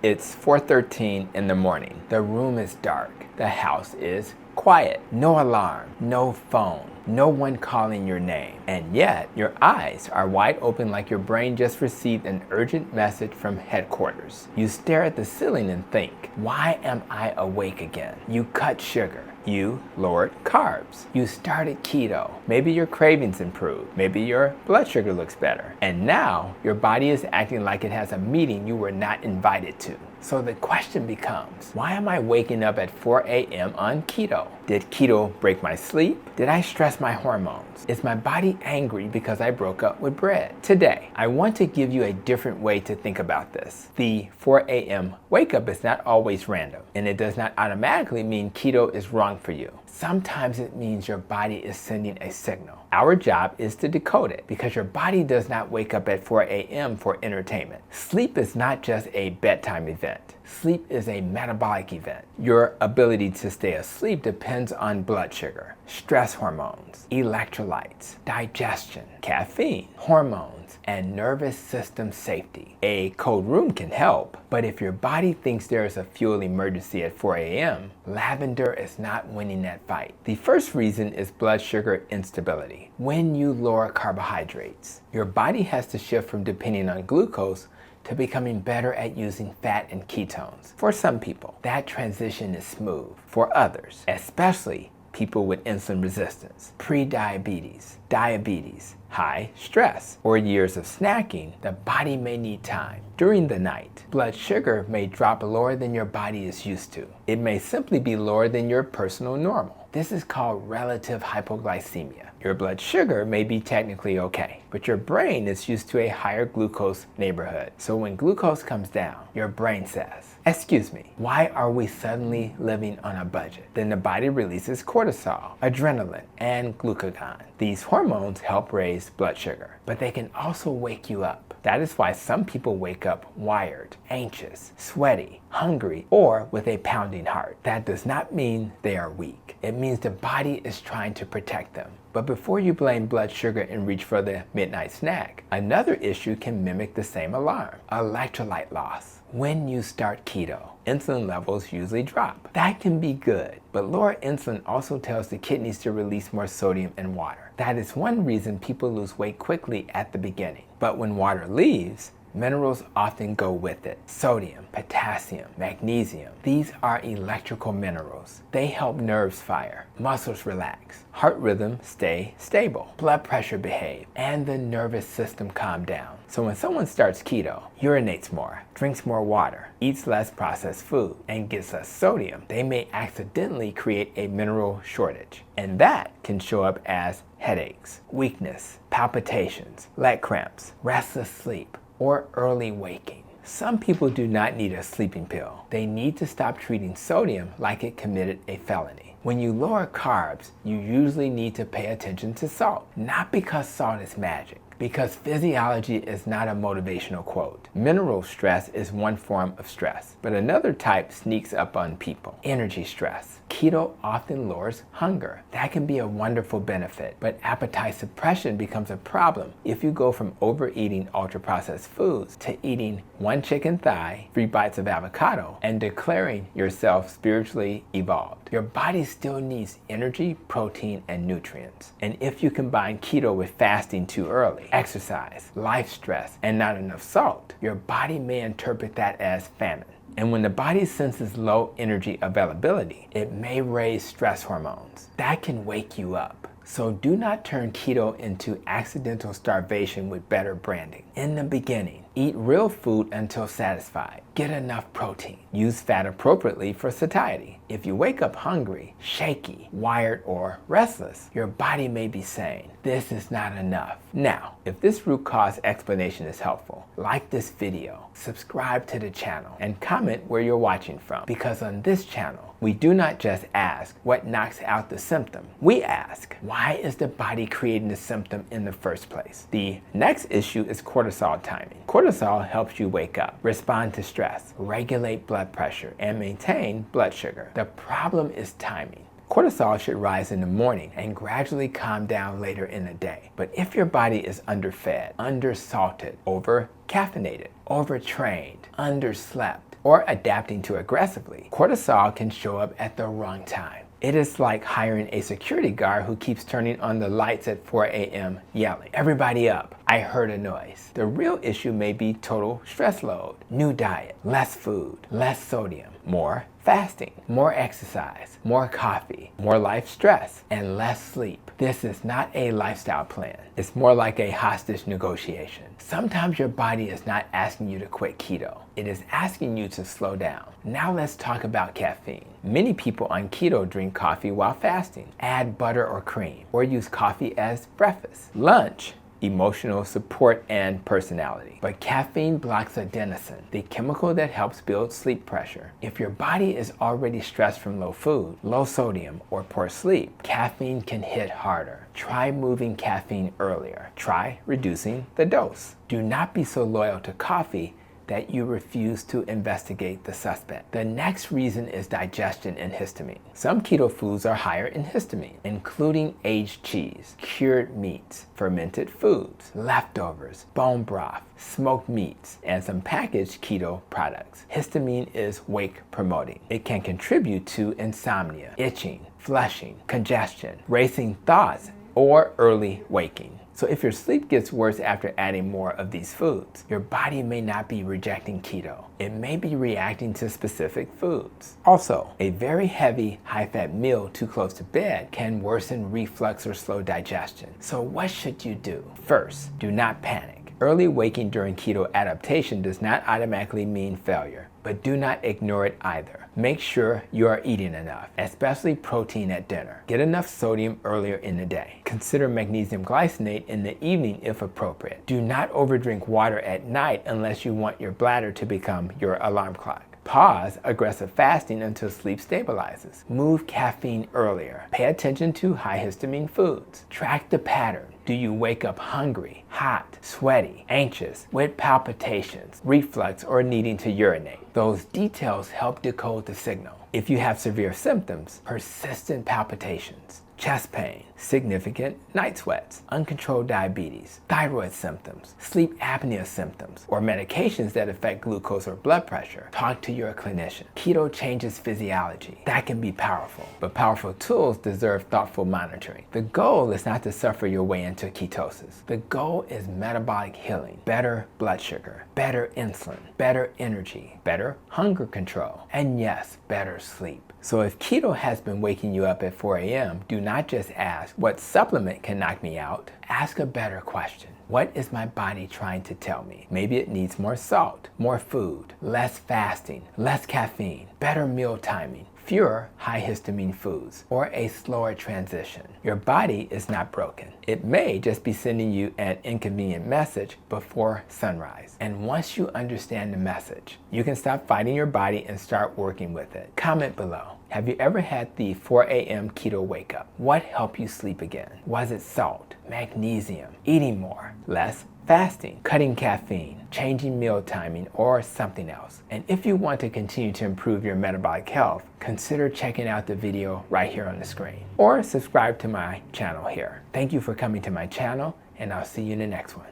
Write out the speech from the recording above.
It's 4:13 in the morning. The room is dark. The house is quiet. No alarm, no phone, no one calling your name. And yet, your eyes are wide open like your brain just received an urgent message from headquarters. You stare at the ceiling and think, why am I awake again? You cut sugar. You lowered carbs. You started keto. Maybe your cravings improved. Maybe your blood sugar looks better. And now your body is acting like it has a meeting you were not invited to. So the question becomes, why am I waking up at 4 a.m. on keto? Did keto break my sleep? Did I stress my hormones? Is my body angry because I broke up with bread? Today, I want to give you a different way to think about this. The 4 a.m. wake up is not always random, and it does not automatically mean keto is wrong for you. Sometimes it means your body is sending a signal. Our job is to decode it because your body does not wake up at 4 a.m. for entertainment. Sleep is not just a bedtime event. Sleep is a metabolic event. Your ability to stay asleep depends on blood sugar, stress hormones, electrolytes, digestion, caffeine, hormones, and nervous system safety. A cold room can help, but if your body thinks there is a fuel emergency at 4 a.m., lavender is not winning that fight. The first reason is blood sugar instability. When you lower carbohydrates, your body has to shift from depending on glucose to becoming better at using fat and ketones. For some people, that transition is smooth. For others, especially people with insulin resistance, pre-diabetes, diabetes, high stress, or years of snacking, the body may need time. During the night, blood sugar may drop lower than your body is used to. It may simply be lower than your personal normal. This is called relative hypoglycemia. Your blood sugar may be technically okay, but your brain is used to a higher glucose neighborhood. So when glucose comes down, your brain says, excuse me, why are we suddenly living on a budget? Then the body releases cortisol, adrenaline, and glucagon. These hormones help raise blood sugar, but they can also wake you up. That is why some people wake up wired, anxious, sweaty, hungry, or with a pounding heart. That does not mean they are weak. It means the body is trying to protect them. But before you blame blood sugar and reach for the midnight snack, another issue can mimic the same alarm: electrolyte loss. When you start keto, insulin levels usually drop. That can be good, but lower insulin also tells the kidneys to release more sodium and water. That is one reason people lose weight quickly at the beginning. But when water leaves, minerals often go with it. Sodium, potassium, magnesium. These are electrical minerals. They help nerves fire, muscles relax, heart rhythm stay stable, blood pressure behave, and the nervous system calm down. So when someone starts keto, urinates more, drinks more water, eats less processed food, and gets less sodium, they may accidentally create a mineral shortage. And that can show up as headaches, weakness, palpitations, leg cramps, restless sleep, or early waking. Some people do not need a sleeping pill. They need to stop treating sodium like it committed a felony. When you lower carbs, you usually need to pay attention to salt. Not because salt is magic, because physiology is not a motivational quote. Mineral stress is one form of stress, but another type sneaks up on people: energy stress. Keto often lowers hunger. That can be a wonderful benefit, but appetite suppression becomes a problem if you go from overeating ultra-processed foods to eating one chicken thigh, 3 bites of avocado, and declaring yourself spiritually evolved. Your body still needs energy, protein, and nutrients. And if you combine keto with fasting too early, exercise, life stress, and not enough salt, your body may interpret that as famine. And when the body senses low energy availability, it may raise stress hormones. That can wake you up. So do not turn keto into accidental starvation with better branding. In the beginning, eat real food until satisfied. Get enough protein. Use fat appropriately for satiety. If you wake up hungry, shaky, wired, or restless, your body may be saying, this is not enough. Now, if this root cause explanation is helpful, like this video, subscribe to the channel, and comment where you're watching from. Because on this channel, we do not just ask what knocks out the symptom. We ask, why is the body creating the symptom in the first place? The next issue is cortisol timing. Cortisol helps you wake up, respond to stress, regulate blood pressure, and maintain blood sugar. The problem is timing. Cortisol should rise in the morning and gradually calm down later in the day. But if your body is underfed, undersalted, over-caffeinated, overtrained, underslept, or adapting too aggressively, cortisol can show up at the wrong time. It is like hiring a security guard who keeps turning on the lights at 4 a.m. yelling, "Everybody up, I heard a noise." The real issue may be total stress load, new diet, less food, less sodium, more fasting, more exercise, more coffee, more life stress, and less sleep. This is not a lifestyle plan. It's more like a hostage negotiation. Sometimes your body is not asking you to quit keto. It is asking you to slow down. Now let's talk about caffeine. Many people on keto drink coffee while fasting, add butter or cream, or use coffee as breakfast. Lunch, emotional support and personality. But caffeine blocks adenosine, the chemical that helps build sleep pressure. If your body is already stressed from low food, low sodium, or poor sleep, caffeine can hit harder. Try moving caffeine earlier. Try reducing the dose. Do not be so loyal to coffee that you refuse to investigate the suspect. The next reason is digestion and histamine. Some keto foods are higher in histamine, including aged cheese, cured meats, fermented foods, leftovers, bone broth, smoked meats, and some packaged keto products. Histamine is wake promoting. It can contribute to insomnia, itching, flushing, congestion, racing thoughts, or early waking. So if your sleep gets worse after adding more of these foods, your body may not be rejecting keto. It may be reacting to specific foods. Also, a very heavy, high-fat meal too close to bed can worsen reflux or slow digestion. So what should you do? First, do not panic. Early waking during keto adaptation does not automatically mean failure, but do not ignore it either. Make sure you are eating enough, especially protein at dinner. Get enough sodium earlier in the day. Consider magnesium glycinate in the evening if appropriate. Do not overdrink water at night unless you want your bladder to become your alarm clock. Pause aggressive fasting until sleep stabilizes. Move caffeine earlier. Pay attention to high histamine foods. Track the pattern. Do you wake up hungry, hot, sweaty, anxious, with palpitations, reflux, or needing to urinate? Those details help decode the signal. If you have severe symptoms, persistent palpitations, chest pain, significant night sweats, uncontrolled diabetes, thyroid symptoms, sleep apnea symptoms, or medications that affect glucose or blood pressure, talk to your clinician. Keto changes physiology. That can be powerful, but powerful tools deserve thoughtful monitoring. The goal is not to suffer your way into ketosis. The goal is metabolic healing, better blood sugar, better insulin, better energy, better hunger control, and yes, better sleep. So if keto has been waking you up at 4 a.m., do not just ask, what supplement can knock me out? Ask a better question. What is my body trying to tell me? Maybe it needs more salt, more food, less fasting, less caffeine, better meal timing, fewer high histamine foods, or a slower transition. Your body is not broken. It may just be sending you an inconvenient message before sunrise. And once you understand the message, you can stop fighting your body and start working with it. Comment below. Have you ever had the 4 a.m. keto wake up? What helped you sleep again? Was it salt, magnesium, eating more, less fasting, cutting caffeine, changing meal timing, or something else? And if you want to continue to improve your metabolic health, consider checking out the video right here on the screen, or subscribe to my channel here. Thank you for coming to my channel, and I'll see you in the next one.